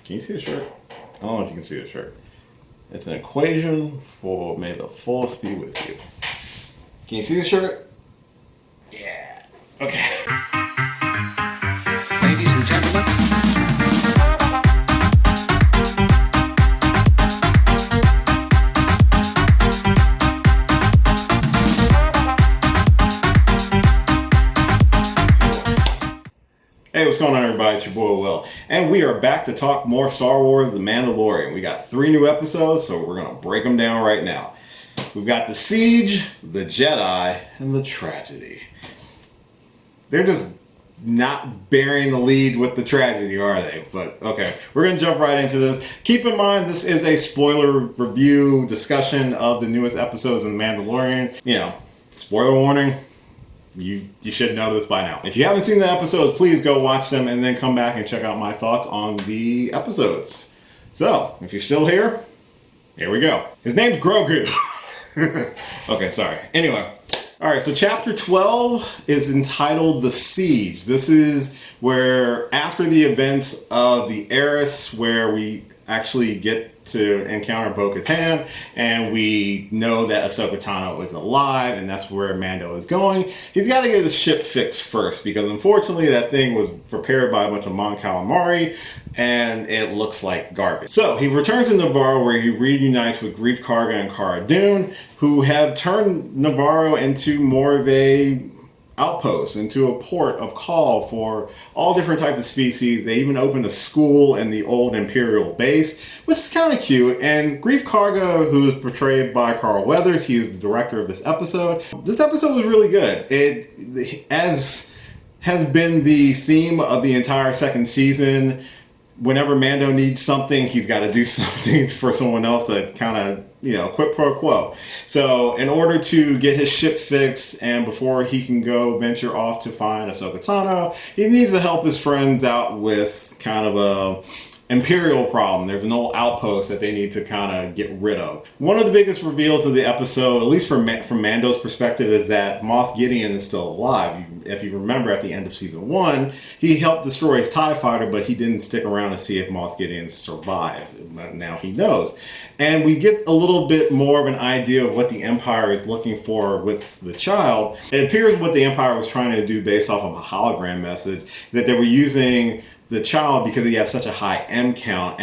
Can you see the shirt? I don't know if you can see the shirt. It's an equation for may the force be with you. Can you see the shirt? Yeah. Okay. Ladies and gentlemen. Hey, what's going on, everybody? It's your boy Will, and we are back to talk more Star Wars: The Mandalorian. We got 3 new episodes, so we're gonna break them down right now. We've got the Siege, the Jedi, and the Tragedy. They're just not bearing the lead with the tragedy, are they? But okay, we're gonna jump right into this. Keep in mind, this is a spoiler review discussion of the newest episodes of The Mandalorian. You know, spoiler warning. You should know this by now. If you haven't seen the episodes, please go watch them and then come back and check out my thoughts on the episodes. So, if you're still here we go. His name's Grogu. Okay, sorry. Anyway. Alright, so chapter 12 is entitled The Siege. This is where, after the events of the Heiress, where we actually get to encounter Bo-Katan, and we know that Ahsoka Tano is alive, and that's where Mando is going. He's got to get the ship fixed first, because unfortunately that thing was prepared by a bunch of Mon Calamari, and it looks like garbage. So he returns to Navarro, where he reunites with Greef Karga and Cara Dune, who have turned Navarro into more of a outpost, into a port of call for all different types of species. They even opened a school in the old Imperial base, which is kind of cute. And Greef Karga, who is portrayed by Carl Weathers, he is the director of this episode. This episode was really good. It, as has been the theme of the entire second season, whenever Mando needs something, he's got to do something for someone else to kind of, quid pro quo. So in order to get his ship fixed and before he can go venture off to find Ahsoka Tano, he needs to help his friends out with kind of a Imperial problem. There's an old outpost that they need to kind of get rid of. One of the biggest reveals of the episode, at least from Mando's perspective, is that Moff Gideon is still alive. If you remember, at the end of season 1, he helped destroy his TIE fighter, but he didn't stick around to see if Moff Gideon survived. Now he knows. And we get a little bit more of an idea of what the Empire is looking for with the child. It appears what the Empire was trying to do, based off of a hologram message, that they were using the child because he has such a high M count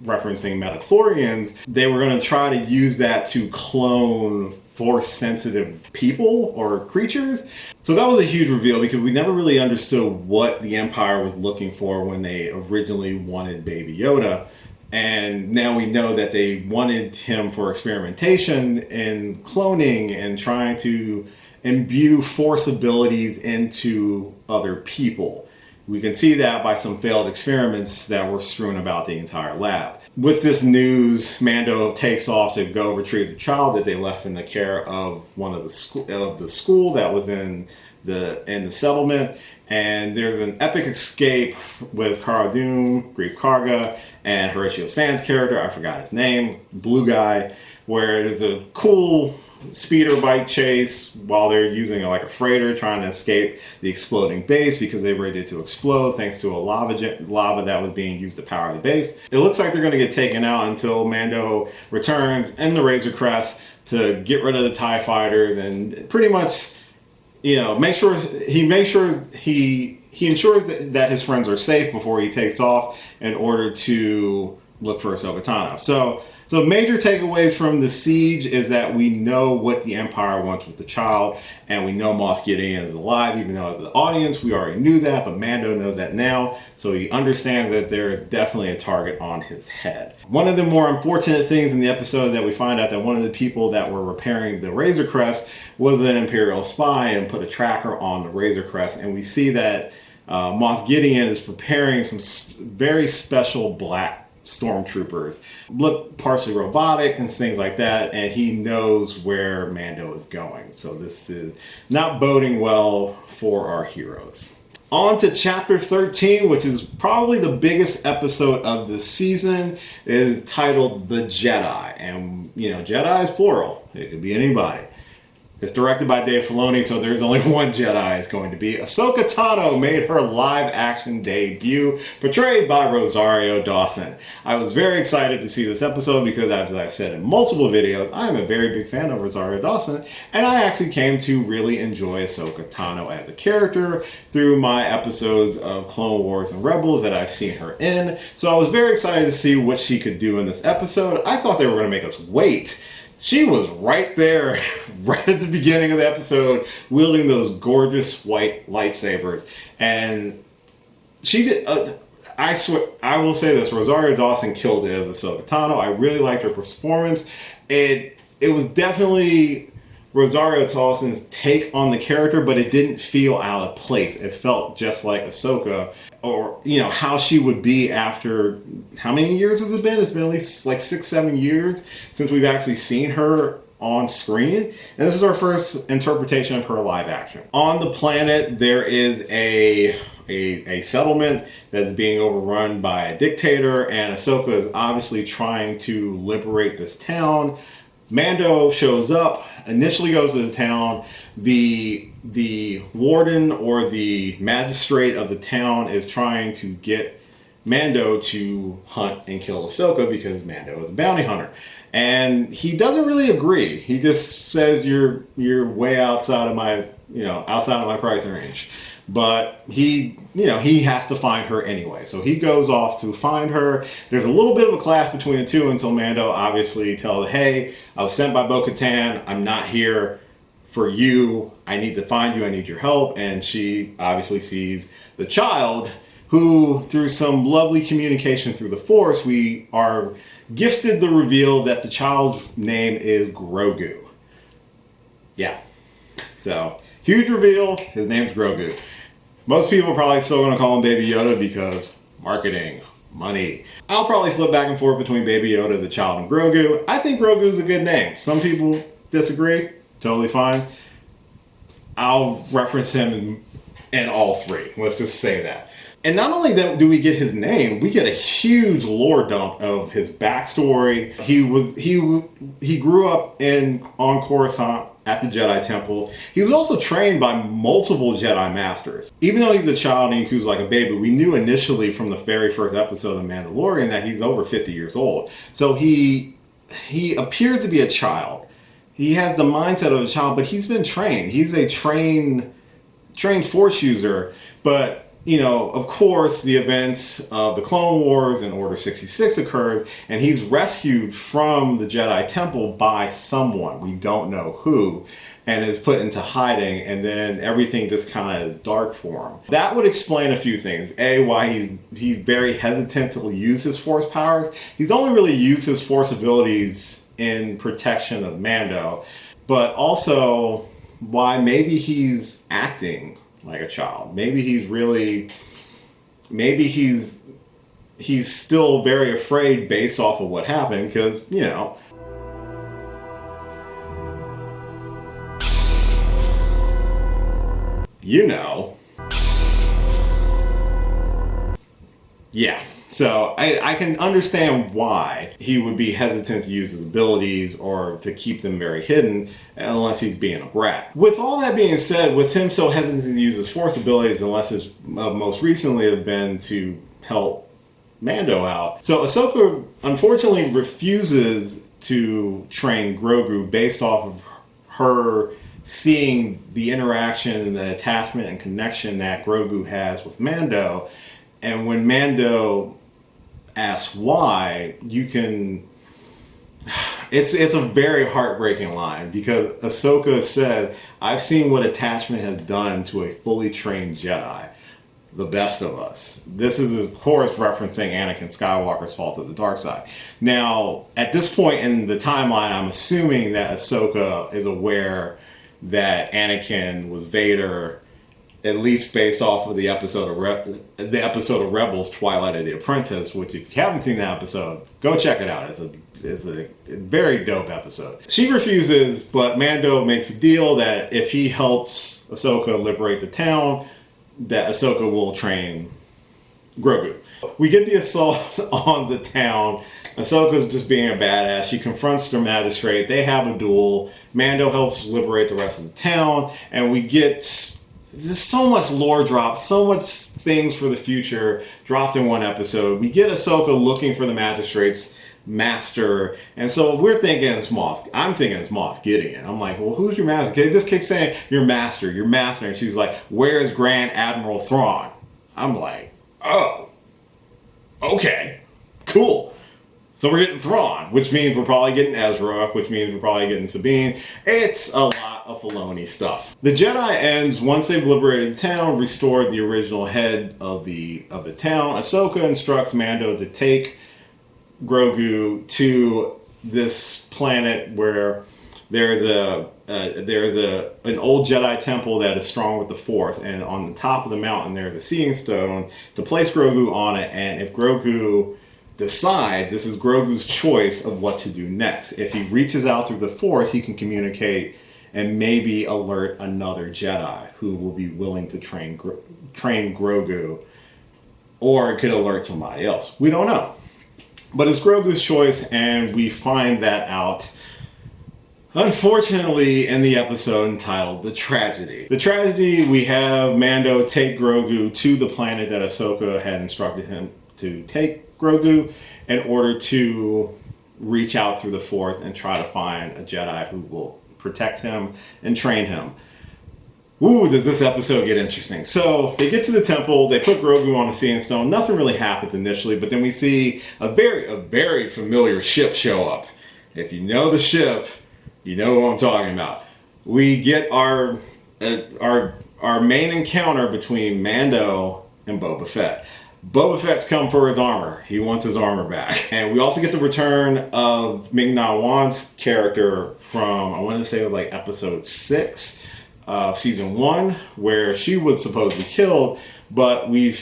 referencing metachlorians. They were going to try to use that to clone force-sensitive people or creatures. So that was a huge reveal, because we never really understood what the Empire was looking for when they originally wanted Baby Yoda. And now we know that they wanted him for experimentation and cloning and trying to imbue force abilities into other people. We can see that by some failed experiments that were strewn about the entire lab. With this news, Mando takes off to go retrieve the child that they left in the care of one of the school that was in the settlement. And there's an epic escape with Cara Dune, Greef Karga, and Horatio Sands' character, I forgot his name, blue guy, where there's a cool speeder bike chase while they're using a freighter trying to escape the exploding base, because they were ready to explode thanks to a lava that was being used to power the base. It looks like they're going to get taken out until Mando returns in the Razor Crest to get rid of the TIE fighters and pretty much, he ensures that his friends are safe before he takes off in order to look for Ahsoka Tano. So major takeaway from the Siege is that we know what the Empire wants with the child, and we know Moff Gideon is alive, even though as the audience we already knew that, but Mando knows that now, so he understands that there is definitely a target on his head. One of the more unfortunate things in the episode that we find out that one of the people that were repairing the Razor Crest was an Imperial spy and put a tracker on the Razor Crest, and we see that Moff Gideon is preparing some very special black stormtroopers, look partially robotic and things like that, and he knows where Mando is going. So this is not boding well for our heroes. On to chapter 13, which is probably the biggest episode of the season, is titled The Jedi. And, Jedi is plural. It could be anybody. It's directed by Dave Filoni, so there's only one Jedi is going to be. Ahsoka Tano made her live-action debut, portrayed by Rosario Dawson. I was very excited to see this episode because, as I've said in multiple videos, I'm a very big fan of Rosario Dawson, and I actually came to really enjoy Ahsoka Tano as a character through my episodes of Clone Wars and Rebels that I've seen her in. So I was very excited to see what she could do in this episode. I thought they were going to make us wait. She was right there, right at the beginning of the episode, wielding those gorgeous white lightsabers. And she did, I swear, I will say this, Rosario Dawson killed it as Ahsoka Tano. I really liked her performance. It was definitely Rosario Dawson's take on the character, but it didn't feel out of place. It felt just like Ahsoka, or, you know, how she would be after, how many years has it been? It's been at least like 6-7 years since we've actually seen her on screen. And this is our first interpretation of her live action. On the planet, there is a settlement that's being overrun by a dictator, and Ahsoka is obviously trying to liberate this town. Mando shows up, initially goes to the town. The warden or the magistrate of the town is trying to get Mando to hunt and kill Ahsoka because Mando is a bounty hunter. And he doesn't really agree. He just says you're way outside of my pricing range. But he has to find her anyway. So he goes off to find her. There's a little bit of a clash between the two until Mando obviously tells, hey, I was sent by Bo-Katan. I'm not here for you. I need to find you. I need your help. And she obviously sees the child, who, through some lovely communication through the Force, we are gifted the reveal that the child's name is Grogu. Yeah. So, huge reveal. His name's Grogu. Most people are probably still going to call him Baby Yoda because marketing, money. I'll probably flip back and forth between Baby Yoda, the child, and Grogu. I think Grogu's a good name. Some people disagree. Totally fine. I'll reference him in all three. Let's just say that. And not only that do we get his name, we get a huge lore dump of his backstory. He grew up on Coruscant at the Jedi Temple. He was also trained by multiple Jedi Masters. Even though he's a child and he was like a baby, we knew initially from the very first episode of Mandalorian that he's over 50 years old. So he appears to be a child. He has the mindset of a child, but he's been trained. He's a trained Force user, but of course, the events of the Clone Wars and Order 66 occurs, and he's rescued from the Jedi Temple by someone, we don't know who, and is put into hiding, and then everything just kind of is dark for him. That would explain a few things. A, why he's very hesitant to use his Force powers. He's only really used his Force abilities in protection of Mando, but also why maybe he's acting like a child. Maybe he's still very afraid based off of what happened, because, yeah. So I can understand why he would be hesitant to use his abilities or to keep them very hidden unless he's being a brat. With all that being said, with him so hesitant to use his Force abilities, unless his most recently have been to help Mando out. So Ahsoka unfortunately refuses to train Grogu based off of her seeing the interaction and the attachment and connection that Grogu has with Mando. And when Mando asks why, it's a very heartbreaking line, because Ahsoka says, I've seen what attachment has done to a fully trained Jedi, the best of us. This is, of course, referencing Anakin Skywalker's fall to the dark side. Now, at this point in the timeline, I'm assuming that Ahsoka is aware that Anakin was Vader, at least based off of the episode of Rebels, Twilight of the Apprentice, which, if you haven't seen that episode, go check it out. It's a very dope episode. She refuses, but Mando makes a deal that if he helps Ahsoka liberate the town, that Ahsoka will train Grogu. We get the assault on the town. Ahsoka's just being a badass. She confronts the magistrate. They have a duel. Mando helps liberate the rest of the town. And we get... There's so much lore drop, so much things for the future dropped in one episode. We get Ahsoka looking for the magistrate's master. And so we're thinking it's Moff. I'm thinking it's Moff Gideon. I'm like, well, who's your master? They just keep saying, your master, your master. And she's like, where's Grand Admiral Thrawn? I'm like, oh, okay, cool. So we're getting Thrawn, which means we're probably getting Ezra, which means we're probably getting Sabine. It's a lot of Filoni stuff. The Jedi ends once they've liberated the town, restored the original head of the town. Ahsoka instructs Mando to take Grogu to this planet where there's an old Jedi temple that is strong with the Force, and on the top of the mountain there's a seeing stone to place Grogu on it. And if Grogu decides, this is Grogu's choice of what to do next. If he reaches out through the Force, he can communicate and maybe alert another Jedi who will be willing to train Grogu, or it could alert somebody else. We don't know. But it's Grogu's choice, and we find that out, unfortunately, in the episode entitled The Tragedy. The Tragedy, we have Mando take Grogu to the planet that Ahsoka had instructed him to take Grogu in order to reach out through the Force and try to find a Jedi who will protect him and train him. Ooh, does this episode get interesting. So they get to the temple, they put Grogu on a seeing stone. Nothing really happens initially, but then we see a very familiar ship show up. If you know the ship, you know what I'm talking about. We get our main encounter between Mando and Boba Fett. Boba Fett's come for his armor. He wants his armor back. And we also get the return of Ming-Na Wan's character from, I want to say it was like episode 6 of season 1, where she was supposedly killed, but we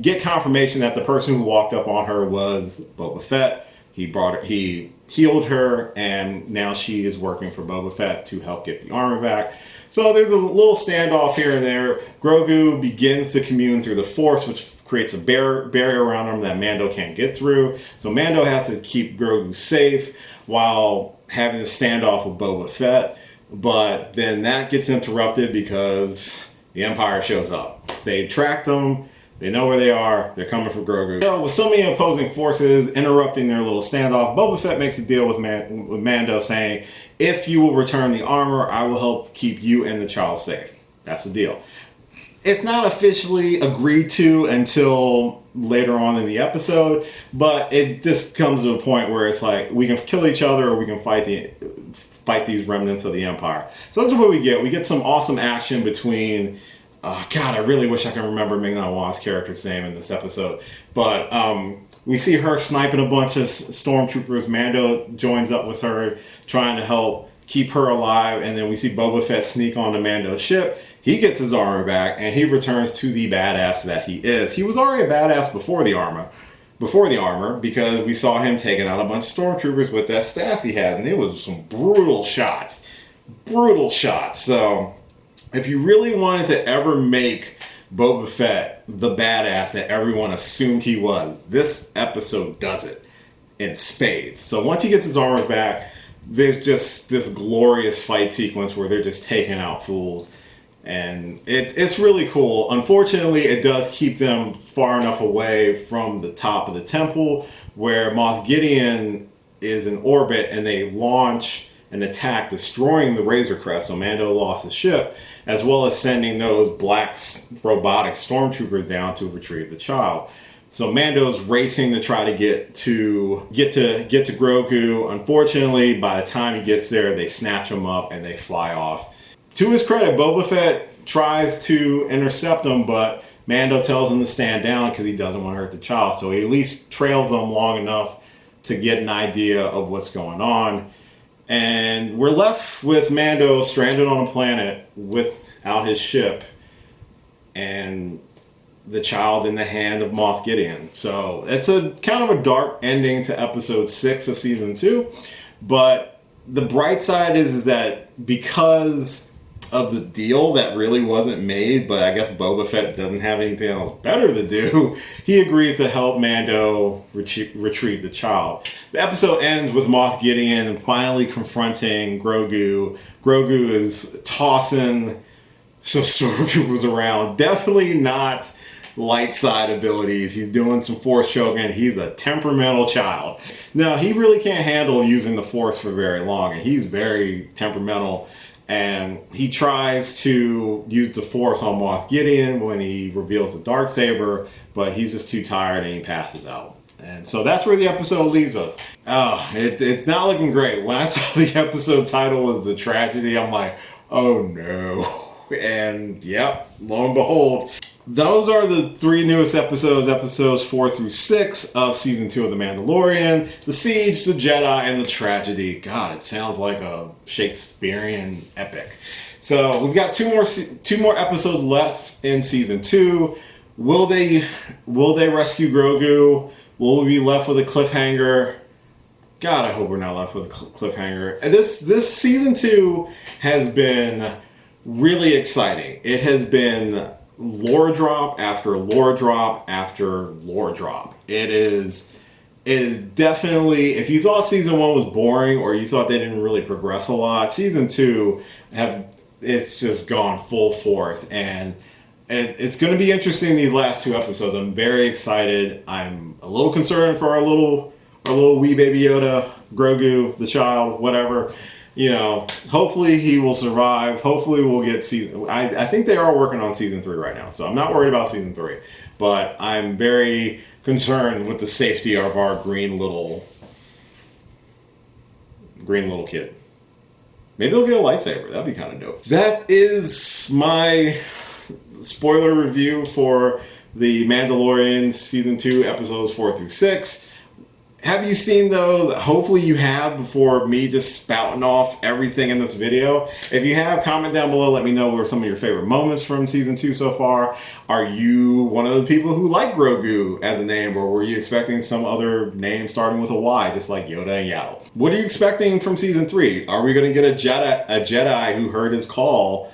get confirmation that the person who walked up on her was Boba Fett. He healed her, and now she is working for Boba Fett to help get the armor back. So there's a little standoff here and there. Grogu begins to commune through the Force, which creates a barrier around him that Mando can't get through. So Mando has to keep Grogu safe while having the standoff with Boba Fett. But then that gets interrupted because the Empire shows up. They tracked them. They know where they are. They're coming for Grogu. So with so many opposing forces interrupting their little standoff, Boba Fett makes a deal with Mando saying, if you will return the armor, I will help keep you and the child safe. That's the deal. It's not officially agreed to until later on in the episode, but it just comes to a point where it's like, we can kill each other or we can fight these remnants of the Empire. So that's what we get. We get some awesome action between... God, I really wish I can remember Ming-Na Wan's character's name in this episode. But we see her sniping a bunch of stormtroopers. Mando joins up with her, trying to help keep her alive. And then we see Boba Fett sneak onto Mando's ship. He gets his armor back, and he returns to the badass that he is. He was already a badass before the armor, because we saw him taking out a bunch of stormtroopers with that staff he had. And it was some brutal shots. So... if you really wanted to ever make Boba Fett the badass that everyone assumed he was, this episode does it in spades. So once he gets his armor back, there's just this glorious fight sequence where they're just taking out fools. And it's really cool. Unfortunately, it does keep them far enough away from the top of the temple where Moff Gideon is in orbit, and they launch an attack destroying the Razor Crest. So Mando lost his ship, as well as sending those black robotic stormtroopers down to retrieve the child. So Mando's racing to try to get to Grogu. Unfortunately, by the time he gets there, they snatch him up and they fly off. To his credit, Boba Fett tries to intercept him, but Mando tells him to stand down because he doesn't want to hurt the child. So he at least trails them long enough to get an idea of what's going on. And we're left with Mando stranded on a planet without his ship and the child in the hand of Moff Gideon. So it's a kind of a dark ending to episode 6 of season 2. But the bright side is that because of the deal that really wasn't made, but I guess Boba Fett doesn't have anything else better to do. He agrees to help Mando retrieve the child. The episode ends with Moff Gideon finally confronting Grogu. Grogu is tossing some stormtroopers around. Definitely not light side abilities. He's doing some force choking. He's a temperamental child. Now, he really can't handle using the force for very long, and he's very temperamental. And he tries to use the force on Moff Gideon when he reveals the Darksaber, but he's just too tired and he passes out. And so that's where the episode leaves us. It's not looking great. When I saw the episode title was The Tragedy, I'm like, oh no. And yep, lo and behold, those are the 3 newest episodes 4 through 6 of season 2 of The Mandalorian, The Siege, The Jedi, and The Tragedy. God, it sounds like a Shakespearean epic. So we've got 2 more episodes left in season 2. Will they rescue Grogu? Will we be left with a cliffhanger? God, I hope we're not left with a cliffhanger. And this season 2 has been really exciting. It has been lore drop after lore drop after lore drop. It is definitely, if you thought season 1 was boring or you thought they didn't really progress a lot, season 2 it's just gone full force, and it's going to be interesting these last 2 episodes. I'm very excited. I'm a little concerned for our little wee baby Yoda, Grogu, the child, whatever. You know, hopefully he will survive. Hopefully we'll get season... I think they are working on season 3 right now, so I'm not worried about season 3. But I'm very concerned with the safety of our green little kid. Maybe he'll get a lightsaber. That'd be kind of dope. That is my spoiler review for The Mandalorian season 2, episodes 4 through 6. Have you seen those? Hopefully you have, before me just spouting off everything in this video. If you have, comment down below. Let me know what were some of your favorite moments from season 2 so far. Are you one of the people who like Grogu as a name, or were you expecting some other name starting with a Y, just like Yoda and Yaddle? What are you expecting from season 3? Are we going to get a Jedi who heard his call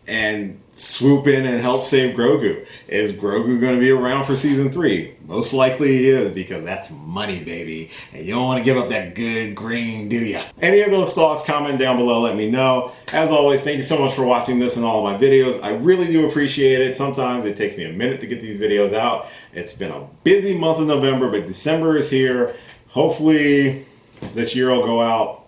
and swoop in and help save Grogu? Is Grogu going to be around for season 3? Most likely he is, because that's money, baby. And you don't want to give up that good green, do ya? Any of those thoughts, comment down below, let me know. As always, thank you so much for watching this and all of my videos. I really do appreciate it. Sometimes it takes me a minute to get these videos out. It's been a busy month of November, but December is here. Hopefully this year will go out.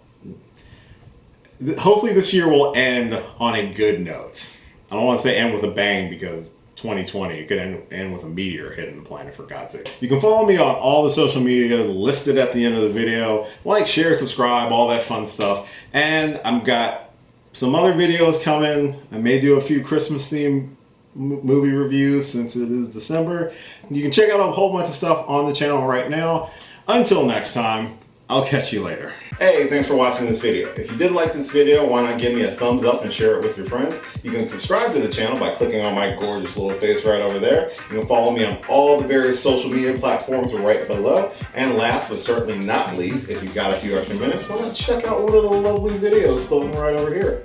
Hopefully this year will end on a good note. I don't want to say end with a bang, because 2020, it could end with a meteor hitting the planet, for God's sake. You can follow me on all the social media listed at the end of the video. Like, share, subscribe, all that fun stuff. And I've got some other videos coming. I may do a few Christmas themed movie reviews since it is December. You can check out a whole bunch of stuff on the channel right now. Until next time, I'll catch you later. Hey, thanks for watching this video. If you did like this video, why not give me a thumbs up and share it with your friends? You can subscribe to the channel by clicking on my gorgeous little face right over there. You can follow me on all the various social media platforms right below. And last but certainly not least, if you've got a few extra minutes, why not check out one of the lovely videos floating right over here.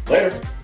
Later.